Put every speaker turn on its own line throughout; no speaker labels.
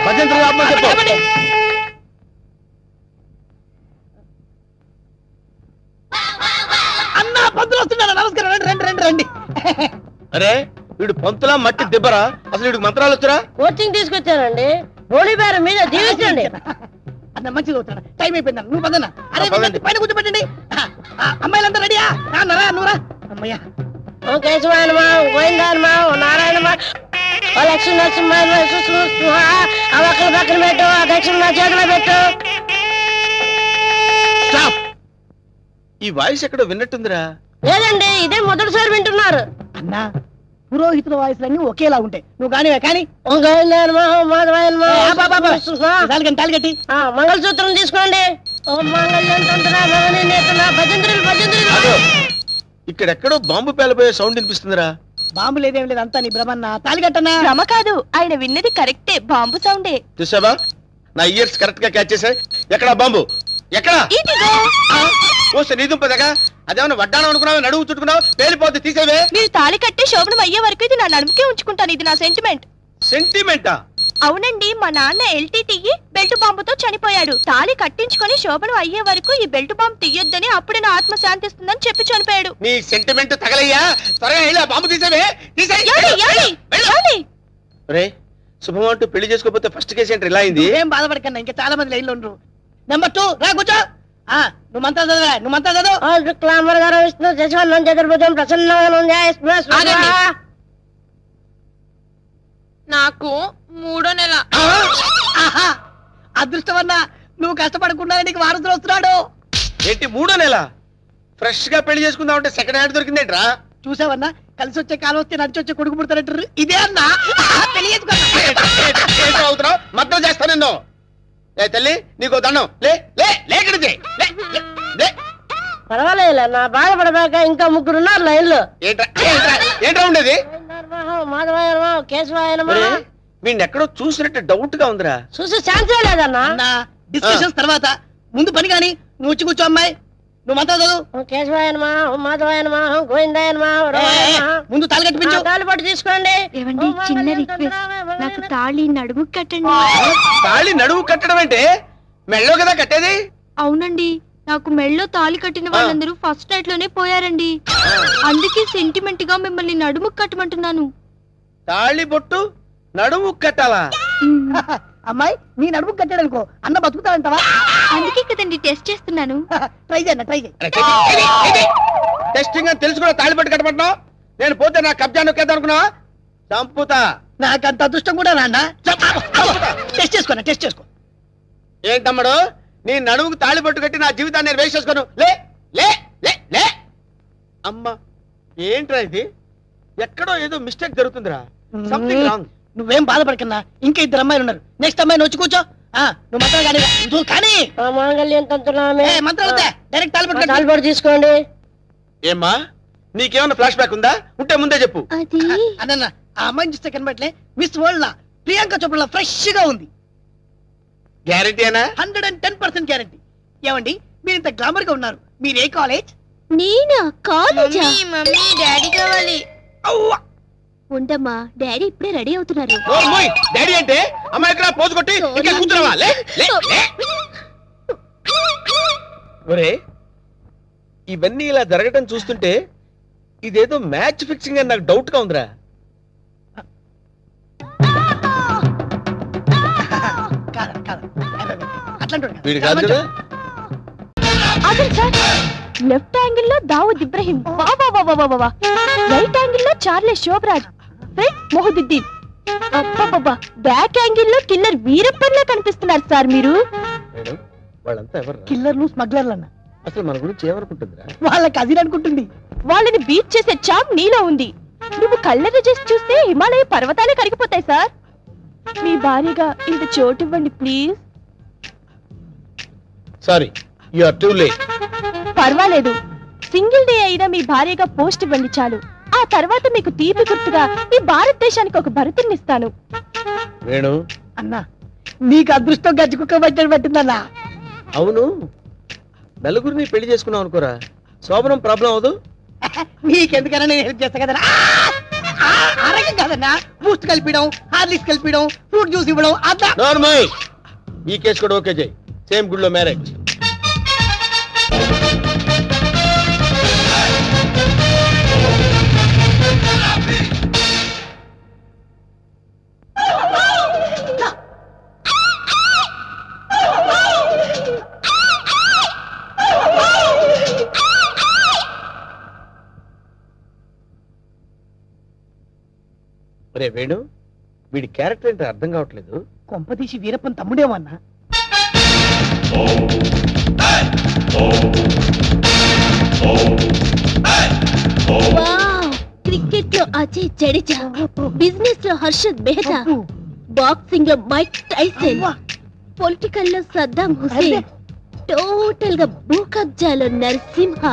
భజంత్రులు చెప్పు.
అన్నా పంతులు వస్తున్నారా? నమస్కారం. రండి రండి రండి రండి.
అరే వీడు పంతులా మట్టి దిబ్బరా? అసలు వీడికి మంత్రాలు వచ్చారా?
కోచింగ్ తీసుకొచ్చారండి. హోళీబేరం మీద దీవించండి.
అన్న మంచిది అవుతాడు. టైం అయిపోయింది. నువ్వు పదన్నా. అరే పైన కూర్చోబెట్టండి. అమ్మాయిలంతా రెడీయా? రాన్నరా నువ్వురా. అమ్మయ్యా.
ఓ కేశవాయనమా, గోవిందాయనమా, ఓ నారాయణమా, ఓ లక్ష్మీ నరసింహ, ఆ ఒక్కల పక్కన పెట్టు, ఆ దక్షిణ నా చేతిలో పెట్టు.
ఈ వాయిస్ ఎక్కడో విన్నట్టుందిరా.
లేదండి, ఇదే మొదటిసారి వింటున్నారు.
అన్నా పురోహితుల వాయిస్లన్నీ ఒకేలా ఉంటాయి. నువ్వు కానివే కానీ.
ఓ గోవిందాయనమా, ఓ మాధవాయనమా,
కట్టి
మంగళసూత్రం తీసుకోండి. ఓ మంగళ్యం తంత్ర భవని నేతన భజంత్రులు భజంత్రులు.
ఇక్కడెక్కడో బాంబు పేలబోయే సౌండ్ వినిపిస్తుందిరా.
బాంబు లేదేం లేదు, అంతా నీ భ్రమన్నా. తాలిగట్టన్నా.
భ్రమ కాదు, ఆయన విన్నది కరెక్టే, బాంబు సౌండే.
చూసావా, నా ఇయర్స్ కరెక్ట్ గా క్యాచ్ చేశాయి. ఎక్కడా బాంబు? ఎక్కడా? వస్తే నీ దుంపదగా. అదేమన్నా వడ్డానం అనుకున్నావు, నడువు చుట్టుకున్నావు, పేలిపోతే తీసేవే.
మీరు తాళి కట్టి శోభనం అయ్యే వరకు ఇది నా నడుముకే ఉంచుకుంటాను. ఇది నా సెంటిమెంట్.
సెంటిమెంటా?
అవునండి, మా నాన్న ఎల్టీటీ బెల్ట్ బాంబుతో చనిపోయాడు. తాళి కట్టించుకొని శోభనం అయ్యే వరకు ఈ బెల్ట్ బాంబు తీయొద్దని, అప్పుడే నా ఆత్మ శాంతిస్తుందని చెప్పి చనిపోయాడు.
నీ సెంటిమెంట్ తగలయ్యా. త్వరగా వెళ్ళి ఆ బాంబు తీసేవే. రే శుభం అంటూ పెళ్లి చేసుకోకపోతే ఫస్ట్ కేసు ఏంటి ఇలా అయింది?
ఏం బాధపడకన్నా, ఇంకా చాలా మంది లైన్లో ఉండరు. నెంబర్ 2 రా కూర్చో. నువ్వు మంత్రా చదవా? నువ్వు మంత్రా చదువు.
శుక్లాంబర గారు విష్ణు శశివర్ణం చతుర్భుజం ప్రసన్నం.
నాకు 3వ నెల.
అదృష్టమన్నా, నువ్వు కష్టపడకుండా నీకు వారసులు వస్తున్నాడు.
ఏంటి 3వ నెల? ఫ్రెష్ గా పెళ్లి చేసుకుందాం అంటే సెకండ్ హ్యాండ్ దొరికిందేట్రా?
చూసావన్నా, కలిసి వచ్చే కాలం వస్తే నడిచి వచ్చే కొడుకు పుడతారంటారు. ఇదే అన్నా పెళ్లి
అవుతున్నావు. మద్దతు చేస్తా నిన్ను. ఏ తల్లి నీకు దండం.
పర్వాలేదు, నా బాధపడబాక ఇంకా 3 ఉన్నారు లైన్లో.
ఏంట్రా ఉండేది?
మాధవాయనమా, కేశవాయనమా.
వీడిని ఎక్కడో చూసినట్టు డౌట్ గా ఉందిరా.
చూసి ఛాన్సే లేదన్నా.
డిస్కషన్స్ తర్వాత ముందు పని కాని. నువ్వు వచ్చి కూర్చో అమ్మాయి. నువ్వు మంత్రా చదువు.
కేశవాయనమా, మాధవాయనమా, గోవిందాయనమా.
ముందు తాళి కట్టించు.
తాళి పట్టు తీసుకోండి.
ఏవండి, చిన్న రిక్వెస్ట్, నాకు తాళి నడుము కట్టండి.
తాళి నడుము కట్టడం అంటే మెళ్ళో కదా కట్టేది?
అవునండి, నాకు మెళ్ళో తాళి కట్టిన వాళ్ళందరూ ఫస్ట్ నైట్ లోనే పోయారండి. అందుకే సెంటిమెంట్ గా మిమ్మల్ని నడుము కట్టమంటున్నాను.
తాళి బొట్టు నడుము కట్టాలా?
అమ్మాయి, నీ నడుము కట్టాడనుకో అన్న బతుకుతాడంటావా?
అందుకే కదండి టెస్ట్ చేస్తున్నాను.
ట్రై చేయన్న, ట్రై చేయి.
టెస్టింగ్ అని తెలుసు కూడా తాళి పట్టు కట్టమంటున్నావు. నేను పోతే నా కబ్జా నొక్కేద్దాం అనుకున్నావా? చంపుతా.
నాకంత అదృష్టం కూడా నాన్న. టెస్ట్ చేసుకో, టెస్ట్ చేసుకో.
ఏంటమ్మడు, నీ నడుముకు తాళి పట్టు కట్టి నా జీవితాన్ని నేను వేస్ట్ చేసుకోను. లే లే లే లే. అమ్మా, ఏంట్రా ఇది? ఎక్కడో ఏదో మిస్టేక్ జరుగుతుందిరా. Something wrong.
నువ్వేం బాధపడకన్నా, ఇంకా 2 అమ్మాయిలు ఉన్నారు. నెక్స్ట్ అమ్మాయిని వచ్చి కూర్చో. నువ్వు మంత్రాలు కానీ. నువ్వు కానీ
మాంగళ్యం తంతునామే.
మంత్రాలు డైరెక్ట్
తాళి పట్టు తీసుకోండి.
ఏమ్మా, నీకేమన్నా ఫ్లాష్ బ్యాక్ ఉందా? ఉంటే ముందే చెప్పు.
అన్న, ఆ అమ్మాయిని చూస్తే కనబట్లే మిస్ వరల్డ్ లా ప్రియాంక చోప్రా ఫ్రెష్ గా ఉంది.
గ్యారెంటీనా?
110% గ్యారెంటీ. ఏమండి, మీరు ఇంత గ్లామర్ గా ఉన్నారు. మీరు ఏ కాలేజ్?
నేనా? కాలేజ్.
మమ్మీ, డాడీ కావాలి.
ఉండమ్మా, డాడీ ఇప్పుడే రెడీ అవుతున్నారు.
డాడీ అంటే అమ్మాయి ఇక్కడ పోజు కొట్టి ఇంకా కూర్చున్నావా? ఒరే, ఇవన్నీ ఇలా జరగటం చూస్తుంటే ఇదేదో మ్యాచ్ ఫిక్సింగ్ అని నాకు డౌట్ గా ఉందిరా. వీడు కాదు కదా?
లెఫ్ట్ యాంగిల్ లో దావుద్ ఇబ్రహీం, రైట్ యాంగిల్ లో Charles Sobhraj, front Mohiuddin, back angle లో కిల్లర్ వీరప్పన్లా కనిపిస్తున్నారు సార్ మీరు.
వాళ్ళంతా ఎవరు?
కిల్లర్లు, స్మగ్లర్లు అన్న.
అసలు మన గురించి ఏమనుకుంటుందిరా?
వాళ్ళ కజిన్ అనుకుంటుంది.
వాళ్ళని బీచ్ చేసే చామ్ నీలో ఉంది. నువ్వు కళ్ళెర్ర చేసి చూస్తే హిమాలయ పర్వతాలే కరిగిపోతాయి సార్. మీ భార్యగా ఇంత చోటు ఇవ్వండి please.
Sorry, you are too late.
పర్వాలేదు, సింగిల్ డే అయినా మీ భార్యగా పోస్ట్ ఇవ్వండి చాలు. ఆ తర్వాత మీకు తీపి గుర్తుగా ఈ భారతదేశానికి ఒక భరతునిస్తాను.
వేణు
అన్నా, నీకు అదృష్టం గజ్జి కుక్క పట్టిందన్నా.
అవును, నలుగురిని పెళ్లి చేసుకున్నావు అనుకోరా, శోభనం ప్రాబ్లం అవదు.
నీకెందుకన్నా నేను హెల్ప్ చేస్తా కదా. స్నానం కాదన్నా, బూస్ట్ కలిపిడం, హార్లిక్స్ కలిపిడం, ఫ్రూట్ జ్యూస్ ఇవ్వడం అట్లా.
నార్మల్ ఈ కేసు కూడా ఓకే చేయి. సేమ్ గుడ్ లో మ్యారేజ్. రే వేణు, వీడి క్యారెక్టర్ ఏంటో అర్థం కావట్లేదు.
కొంపతీసి వీరప్పన్ తమ్ముడేమన్నా?
క్రికెట్ లో అజయ్ జడేజా, బిజినెస్ లో హర్షద్ మెహతా, బాక్సింగ్ లో మైక్ టైసన్, పొలిటికల్ లో సద్దాం హుసేన్, టోటల్ గా భూ కబ్జాలో నరసింహ.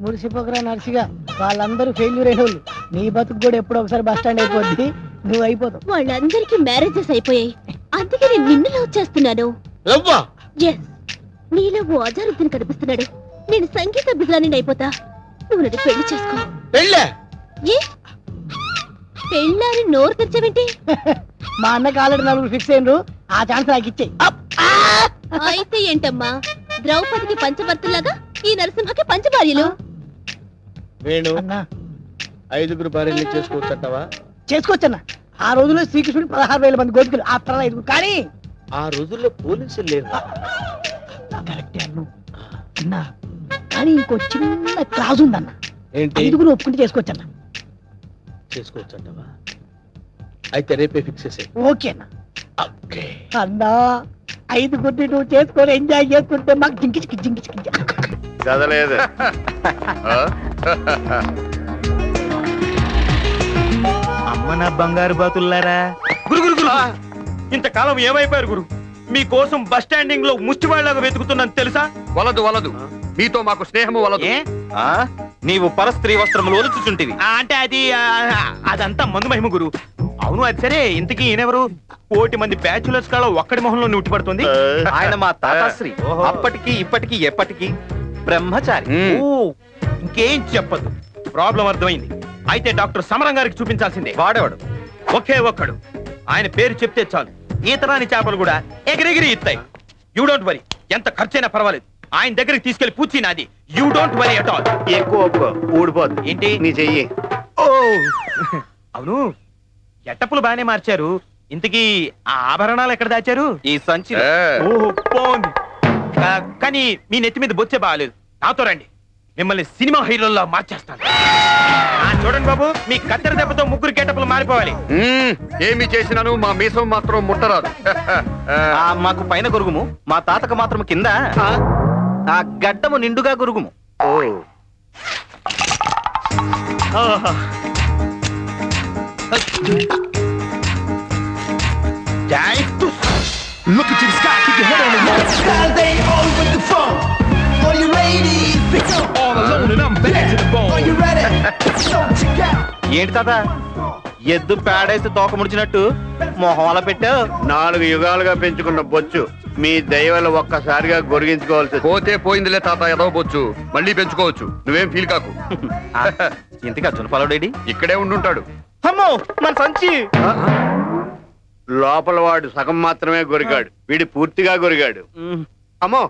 మురిసిపోకరా నర్సిగా, వాళ్ళందరూ ఫెయిల్యూర్ అయిన వాళ్ళు. నీ బతుకు కూడా ఎప్పుడో ఒకసారి బస్ స్టాండ్ అయిపోద్ది, నువ్వు అయిపోతావు.
వాళ్ళందరికీ మ్యారేజెస్ అయిపోయాయి, అందుకే నేను నిన్ను లవ్ చేస్తున్నాను. నీలో ఓ అజారుద్దీన్ కనిపిస్తున్నాడు. నేను సంగీత బిజాని అయిపోతా, నువ్వు నన్ను పెళ్లి చేసుకో. పెళ్ళారి నోరు తెచ్చావేంటి?
మా అన్నకి ఆల్రెడీ నలుగురు ఫిక్స్ అయినరు, ఆ ఛాన్స్ నాకు ఇచ్చేయి.
అయితే ఏంటమ్మా, ద్రౌపదికి పంచభర్తలాగా ఈ నరసింహకి పంచభార్యలు.
వేణు, 5 భార్యలు చేసుకోవచ్చంటావా?
చేసుకోవచ్చన్నా. ఆ రోజుల్లో శ్రీకృష్ణుడు 16,000 మంది గోపికలు, ఆ తర్వాత 5. కానీ
ఆ రోజుల్లో పోలీసులు లేరు.
కరెక్టే అన్నా, కానీ ఇంకో చిన్న క్లాజ్ ఉందన్న.
ఏంటి?
5 ఒప్పుకుంటే చేసుకోవచ్చన్నా.
చేసుకోవచ్చంటావా? అయితే రేపే ఫిక్స్ చేసే.
ఓకే అన్న. అన్నా 5 నువ్వు చేసుకొని ఎంజాయ్ చేసుకుంటే మాకు జింకి జింకి
చదలేదు.
అమ్మ నా బంగారు బాతుల్లారా, గురు గురు గురు, ఇంతకాలం ఏమైపోయారు గురు? మీకోసం బస్ స్టాండింగ్ లో ముష్టివాళ్లాగా వెతుకుతున్నాను తెలుసా?
వలదు వలదు, మీతో మాకు స్నేహము వలదు.
నీవు పరస్త్రీ వస్త్రములు ఒలుచుచుంటివి అంటే అదంతా మందు మహిమ గురు. అవును, అది సరే, ఇంతకీ ఈయనెవరు? 1,000 మంది బ్యాచులర్స్ కాడ ఒక్కడి మొహంలో ఉట్టి పడుతుంది.
ఆయన మా తాతాశ్రీ, అప్పటికి ఇప్పటికి ఎప్పటికి బ్రహ్మచారి.
ఇంకేం చెప్పదు, ప్రాబ్లం అర్థమైంది. అయితే డాక్టర్ సమరం గారికి చూపించాల్సిందే.
వాడేవాడు
ఒకే ఒక్కడు, ఆయన పేరు చెప్తే చాలు ఈతరాని చేపలు కూడా ఎగిరెగిరి ఇస్తాయి. యూ డోంట్ వరీ, ఎంత ఖర్చైనా పర్వాలేదు, ఆయన దగ్గరికి తీసుకెళ్లి పూచి నాది. You don't worry at all.
ఎక్కువ ఊడిపోద్ది.
ఏంటి
నీ చెయ్యి?
ఓ అవును, ఎట్టప్పులు బానే మార్చారు. ఇంతకీ ఆ ఆభరణాలు ఎక్కడ దాచారు?
ఈ సంచి.
ఓహో, బాగుంది. కానీ మీ నెత్తి మీద బొచ్చే బాగాలేదు. నాతో రండి, మిమ్మల్ని సినిమా హీరోల్లో మార్చేస్తాను. చూడండి బాబు, మీ కత్తెర దెబ్బతో 3 గెటప్పులు మారిపోవాలి.
ఏమి చేసినాను మా మీసం మాత్రం ముట్టరాదు.
మాకు పైన గురుగుము, మా తాతకు మాత్రం కింద ఆ గడ్డము నిండుగా గురుగుము.
Look into the sky, keep your head on the wall. Styles ain't all with the phone. All you ladies, pick up all alone and I'm bad to the bone. Are you ready? So check out.
ఏంటి తాత, ఎద్దు పేడేసి తోక ముడిచినట్టు మొహం అలా పెట్టావు?
4 యుగాలుగా పెంచుకున్న బొచ్చు మీ దయవల్ల ఒక్కసారిగా గొరిగించుకోవాల్సి. పోతే పోయిందిలే తాత, ఎదవబొచ్చు మళ్ళీ పెంచుకోవచ్చు, నువ్వేం ఫీల్ కాకు.
ఇంతగా చునపాలోడేడి?
ఇక్కడే ఉండుంటాడు.
అమ్మో, మన సంచి.
లోపల వాడు సగం మాత్రమే గొరిగాడు, వీడి పూర్తిగా గొరిగాడు. అమ్మో,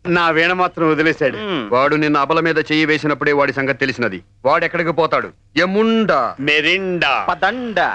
నా వీణ మాత్రం వదిలేశాడు. వాడు నిన్న అబల మీద చెయ్యి వేసినప్పుడే వాడి సంగతి తెలిసినది. వాడు ఎక్కడికి పోతాడు? ఎముండా మెరిండా
పదండా